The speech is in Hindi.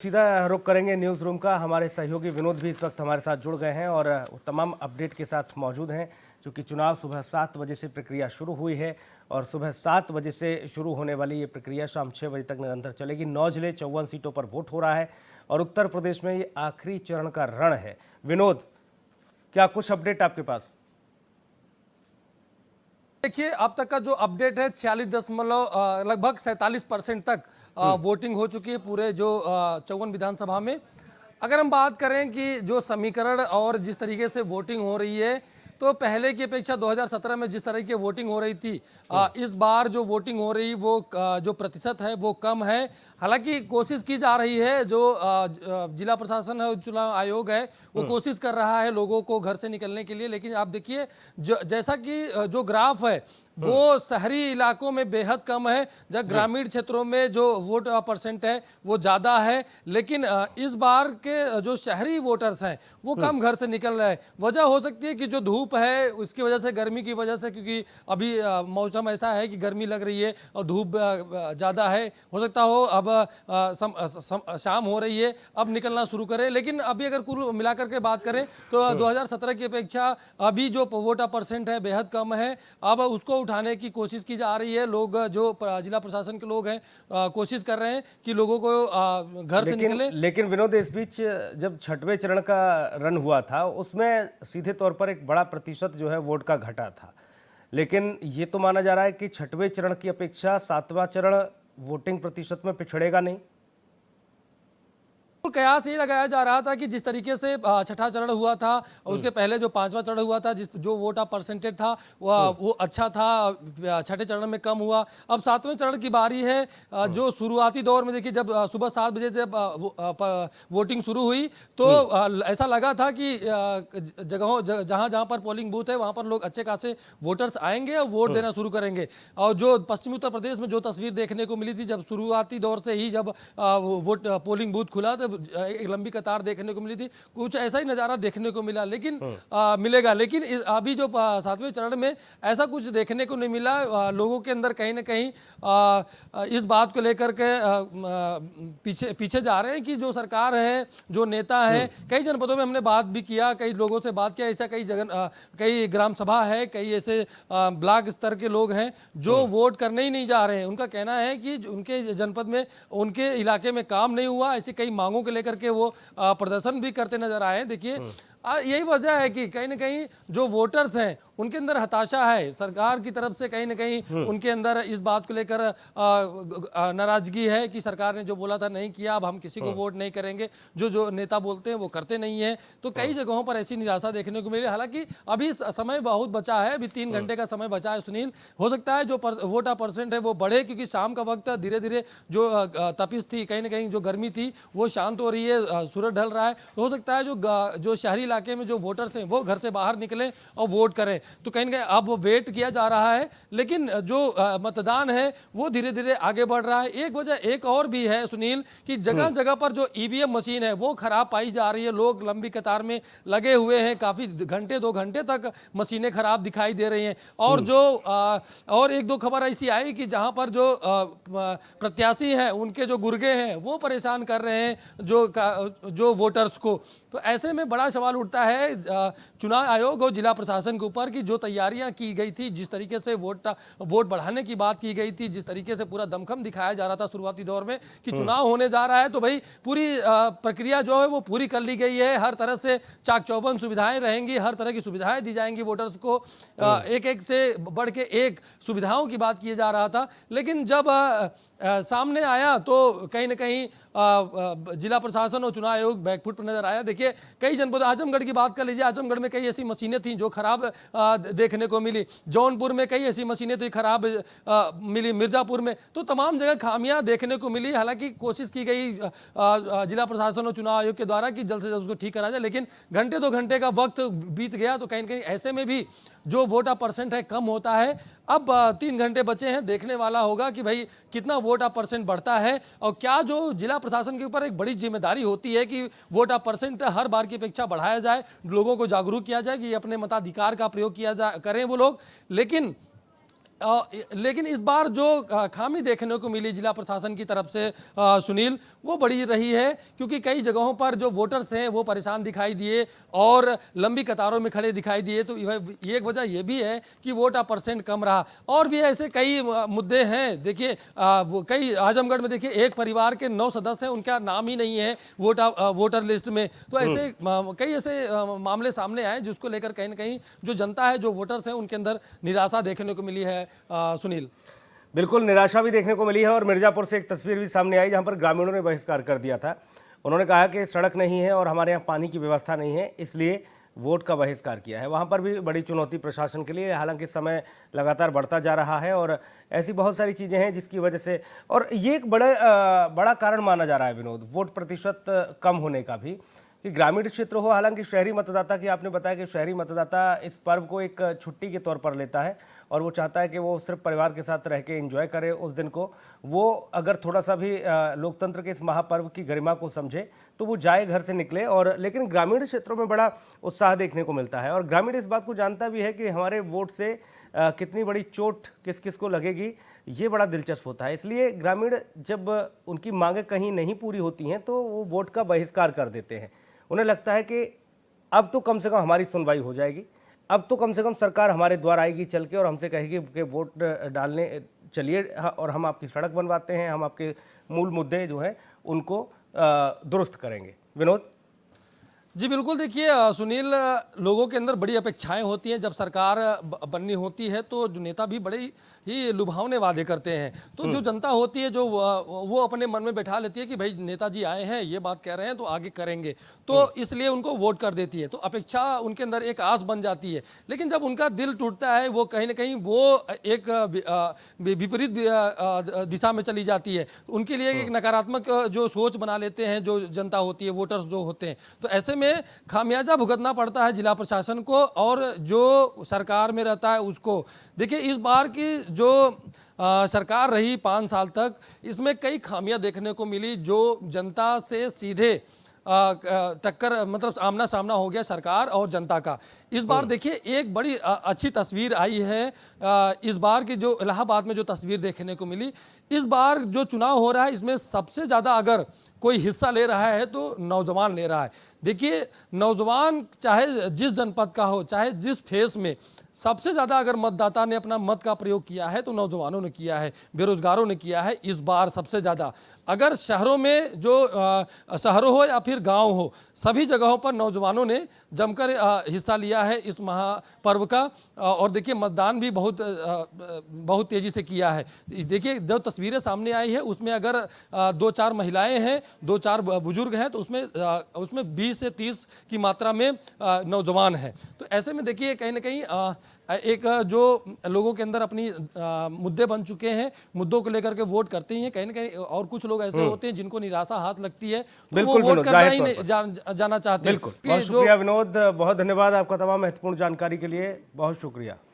सीधा रुख करेंगे न्यूज़ रूम का। हमारे सहयोगी विनोद भी इस वक्त हमारे साथ जुड़ गए हैं और तमाम अपडेट के साथ मौजूद हैं। चूँकि चुनाव सुबह 7 बजे से प्रक्रिया शुरू हुई है और सुबह 7 बजे से शुरू होने वाली ये प्रक्रिया शाम 6 बजे तक निरंतर चलेगी। 9 जिले 54 सीटों पर वोट हो रहा है और उत्तर प्रदेश में ये आखिरी चरण का रण है। विनोद, क्या कुछ अपडेट आपके पास? देखिए, अब तक का जो अपडेट है 46 लगभग 47% तक वोटिंग हो चुकी है पूरे जो 54 विधानसभा में। अगर हम बात करें कि जो समीकरण और जिस तरीके से वोटिंग हो रही है, तो पहले की अपेक्षा 2017 में जिस तरह की वोटिंग हो रही थी, इस बार जो वोटिंग हो रही वो जो प्रतिशत है वो कम है। हालांकि कोशिश की जा रही है, जो जिला प्रशासन है, चुनाव आयोग है, वो कोशिश कर रहा है लोगों को घर से निकलने के लिए। लेकिन आप देखिए, जैसा कि जो ग्राफ है वो शहरी इलाकों में बेहद कम है, जब ग्रामीण क्षेत्रों में जो वोट परसेंट है वो ज़्यादा है। लेकिन इस बार के जो शहरी वोटर्स हैं वो कम घर से निकल रहे हैं। वजह हो सकती है कि जो धूप है उसकी वजह से, गर्मी की वजह से, क्योंकि अभी मौसम ऐसा है कि गर्मी लग रही है और धूप ज़्यादा है। हो सकता हो अब शाम हो रही है, अब निकलना शुरू करें। लेकिन अभी अगर कुल मिलाकर के बात करें तो 2017 की अपेक्षा अभी जो वोट परसेंट है बेहद कम है। अब उसको उठाने की कोशिश की जा रही है। लोग जो जिला प्रशासन के लोग हैं कोशिश कर रहे हैं कि लोगों को घर से निकले। लेकिन विनोद, इस बीच जब छठवें चरण का रन हुआ था उसमें सीधे तौर पर एक बड़ा प्रतिशत जो है वोट का घटा था। लेकिन ये तो माना जा रहा है कि छठवें चरण की अपेक्षा सातवां चरण वोटिंग प्रतिशत में पिछड़ेगा नहीं। कयास ये लगाया जा रहा था कि जिस तरीके से छठा चरण हुआ था और उसके पहले जो पांचवा चरण हुआ था, जो वोट ऑफ परसेंटेज था वो अच्छा था, छठे चरण में कम हुआ। अब सातवें चरण की बारी है। जो शुरुआती दौर में देखिए, जब सुबह 7 बजे से वोटिंग शुरू हुई तो ऐसा लगा था कि जगहों जहां जहां पर पोलिंग बूथ है वहां पर लोग अच्छे खासे वोटर्स आएंगे और वोट देना शुरू करेंगे। और जो पश्चिमी उत्तर प्रदेश में जो तस्वीर देखने को मिली थी, जब शुरुआती दौर से ही जब वोट पोलिंग बूथ खुला तो एक लंबी कतार देखने को मिली थी, कुछ ऐसा ही नज़ारा देखने को मिला। लेकिन मिलेगा, लेकिन अभी जो सातवें चरण में ऐसा कुछ देखने को नहीं मिला। लोगों के अंदर कहीं ना कहीं इस बात को लेकर के पीछे पीछे जा रहे हैं कि जो सरकार है, जो नेता है, कई जनपदों में हमने बात भी किया, कई लोगों से बात किया। ऐसा कई जगह, कई ग्राम सभा है, कई ऐसे ब्लॉक स्तर के लोग हैं जो वोट करने ही नहीं जा रहे हैं। उनका कहना है कि उनके जनपद में, उनके इलाके में काम नहीं हुआ। ऐसी कई मांगों को लेकर के वो प्रदर्शन भी करते नजर आए। देखिए, यही वजह है कि कहीं ना कहीं जो वोटर्स हैं उनके अंदर हताशा है। सरकार की तरफ से कहीं ना कहीं उनके अंदर इस बात को लेकर नाराजगी है कि सरकार ने जो बोला था नहीं किया, अब हम किसी को वोट नहीं करेंगे। जो जो नेता बोलते हैं वो करते नहीं है। तो कई जगहों पर ऐसी निराशा देखने को मिली। हालांकि अभी समय बहुत बचा है, अभी 3 घंटे का समय बचा है सुनील। हो सकता है जो वोट परसेंट है वो बढ़े, क्योंकि शाम का वक्त धीरे धीरे जो तपिश थी, कहीं ना कहीं जो गर्मी थी वो शांत हो रही है, सूरज ढल रहा है। हो सकता है जो शहरी इलाके में जो वोटर्स हैं वो घर से बाहर निकलें और वोट करें। तो कहीं ना कहीं अब वेट किया जा रहा है, लेकिन जो मतदान है वो धीरे धीरे आगे बढ़ रहा है। एक वजह एक और भी है सुनील, कि जगह जगह पर जो ईवीएम मशीन है वो खराब पाई जा रही है। लोग लंबी कतार में लगे हुए हैं, काफी घंटे 2 घंटे तक मशीनें खराब दिखाई दे रही हैं। और जो और 1-2 खबर ऐसी आई कि जहां पर जो प्रत्याशी हैं उनके जो गुर्गे हैं वो परेशान कर रहे हैं जो वोटर्स को। तो ऐसे में बड़ा सवाल उठता है चुनाव आयोग और जिला प्रशासन के ऊपर कि जो तैयारियां की गई थी, जिस तरीके से वोट बढ़ाने की बात की गई थी, जिस तरीके से पूरा दमखम दिखाया जा रहा था शुरुआती दौर में कि चुनाव होने जा रहा है, तो भाई पूरी प्रक्रिया जो है वो पूरी कर ली गई है। हर तरह से चाक चौबंद सुविधाएं रहेंगी, हर तरह की सुविधाएं दी जाएंगी वोटर्स को। एक एक से बढ़ के एक सुविधाओं की बात किया जा रहा था। लेकिन जब सामने आया तो कहीं ना कहीं जिला प्रशासन और चुनाव आयोग बैकफुट पर नजर आया। देखिए, कई जनपद, आजमगढ़ की बात कर लीजिए, आजमगढ़ में कई ऐसी मशीनें थीं जो खराब देखने को मिली। जौनपुर में कई ऐसी मशीनें थी खराब मिली, मिर्जापुर में। तो तमाम जगह खामियां देखने को मिली। हालांकि कोशिश की गई जिला प्रशासन और चुनाव आयोग के द्वारा कि जल्द से जल्द उसको ठीक करा जाए, लेकिन घंटे 2 घंटे का वक्त बीत गया। तो कहीं ना कहीं ऐसे में भी जो वोट परसेंट है कम होता है। अब 3 घंटे बचे हैं, देखने वाला होगा कि भाई कितना वोट परसेंट बढ़ता है। और क्या जो जिला प्रशासन के ऊपर एक बड़ी जिम्मेदारी होती है कि वोट परसेंट हर बार की अपेक्षा बढ़ाया जाए, लोगों को जागरूक किया जाए कि अपने मताधिकार का प्रयोग किया जाए, करें वो लोग। लेकिन लेकिन इस बार जो खामी देखने को मिली जिला प्रशासन की तरफ से सुनील, वो बड़ी रही है, क्योंकि कई जगहों पर जो वोटर्स हैं वो परेशान दिखाई दिए और लंबी कतारों में खड़े दिखाई दिए। तो एक वजह ये भी है कि वोट का परसेंट कम रहा। और भी ऐसे कई मुद्दे हैं। देखिए वो कई आजमगढ़ में देखिए एक परिवार के 9 सदस्य हैं, उनका नाम ही नहीं है वोटर लिस्ट में। तो ऐसे कई ऐसे मामले सामने आए जिसको लेकर कहीं ना कहीं जो जनता है, जो वोटर्स हैं, उनके अंदर निराशा देखने को मिली है सुनील। बिल्कुल निराशा भी देखने को मिली है और मिर्जापुर से एक तस्वीर भी सामने आई जहां पर ग्रामीणों ने बहिष्कार कर दिया था। उन्होंने कहा कि सड़क नहीं है और हमारे यहाँ पानी की व्यवस्था नहीं है, इसलिए वोट का बहिष्कार किया है। वहां पर भी बड़ी चुनौती प्रशासन के लिए, हालांकि समय लगातार बढ़ता जा रहा है और ऐसी बहुत सारी चीज़ें हैं जिसकी वजह से, और ये एक बड़ा कारण माना जा रहा है विनोद, वोट प्रतिशत कम होने का भी, कि ग्रामीण क्षेत्र हो। हालांकि शहरी मतदाता की आपने बताया कि शहरी मतदाता इस पर्व को एक छुट्टी के तौर पर लेता है और वो चाहता है कि वो सिर्फ परिवार के साथ रह के एंजॉय करे उस दिन को। वो अगर थोड़ा सा भी लोकतंत्र के इस महापर्व की गरिमा को समझे तो वो जाए, घर से निकले। और लेकिन ग्रामीण क्षेत्रों में बड़ा उत्साह देखने को मिलता है और ग्रामीण इस बात को जानता भी है कि हमारे वोट से कितनी बड़ी चोट किस किस को लगेगी, ये बड़ा दिलचस्प होता है। इसलिए ग्रामीण जब उनकी मांगें कहीं नहीं पूरी होती हैं तो वो वोट का बहिष्कार कर देते हैं। उन्हें लगता है कि अब तो कम से कम हमारी सुनवाई हो जाएगी, अब तो कम से कम सरकार हमारे द्वार आएगी चल के और हमसे कहेगी कि वोट डालने चलिए और हम आपकी सड़क बनवाते हैं, हम आपके मूल मुद्दे जो हैं उनको दुरुस्त करेंगे। विनोद जी बिल्कुल। देखिए सुनील, लोगों के अंदर बड़ी अपेक्षाएं होती हैं। जब सरकार बननी होती है तो जो नेता भी बड़े ही लुभावने वादे करते हैं। तो जो जनता होती है, जो वो अपने मन में बैठा लेती है कि भाई नेताजी आए हैं, ये बात कह रहे हैं तो आगे करेंगे, तो इसलिए उनको वोट कर देती है। तो अपेक्षा उनके अंदर एक आस बन जाती है। लेकिन जब उनका दिल टूटता है, वो कहीं ना कहीं वो एक विपरीत दिशा में चली जाती है। उनके लिए एक नकारात्मक जो सोच बना लेते हैं जो जनता होती है, वोटर्स जो होते हैं। तो ऐसे में खामियाजा भुगतना पड़ता है जिला प्रशासन को और जो सरकार में रहता है उसको। देखिए इस बार की जो सरकार रही 5 साल तक, इसमें कई खामियां देखने को मिली। जो जनता से सीधे टक्कर, मतलब आमना सामना हो गया सरकार और जनता का। इस बार देखिए एक बड़ी अच्छी तस्वीर आई है। इस बार की जो इलाहाबाद में जो तस्वीर देखने को मिली, इस बार जो चुनाव हो रहा है इसमें सबसे ज़्यादा अगर कोई हिस्सा ले रहा है तो नौजवान ले रहा है। देखिए नौजवान चाहे जिस जनपद का हो, चाहे जिस फेस में, सबसे ज़्यादा अगर मतदाता ने अपना मत का प्रयोग किया है तो नौजवानों ने किया है, बेरोजगारों ने किया है इस बार सबसे ज़्यादा। अगर शहरों में जो शहरों हो या फिर गांव हो, सभी जगहों पर नौजवानों ने जमकर हिस्सा लिया है इस महापर्व का। और देखिए मतदान भी बहुत तेज़ी से किया है। देखिए जो तस्वीरें सामने आई है उसमें अगर 2-4 महिलाएं हैं, 2-4 बुजुर्ग हैं, तो उसमें 20 से 30 की मात्रा में नौजवान हैं। तो ऐसे में देखिए कहीं ना कहीं एक जो लोगों के अंदर अपनी मुद्दे बन चुके हैं, मुद्दों को लेकर के वोट करते ही हैं कहीं ना कहीं। और कुछ लोग ऐसे होते हैं जिनको निराशा हाथ लगती है तो वो वोट करना ही नहीं जाना चाहते। बिल्कुल, बहुत शुक्रिया विनोद, बहुत धन्यवाद आपका तमाम महत्वपूर्ण जानकारी के लिए, बहुत शुक्रिया।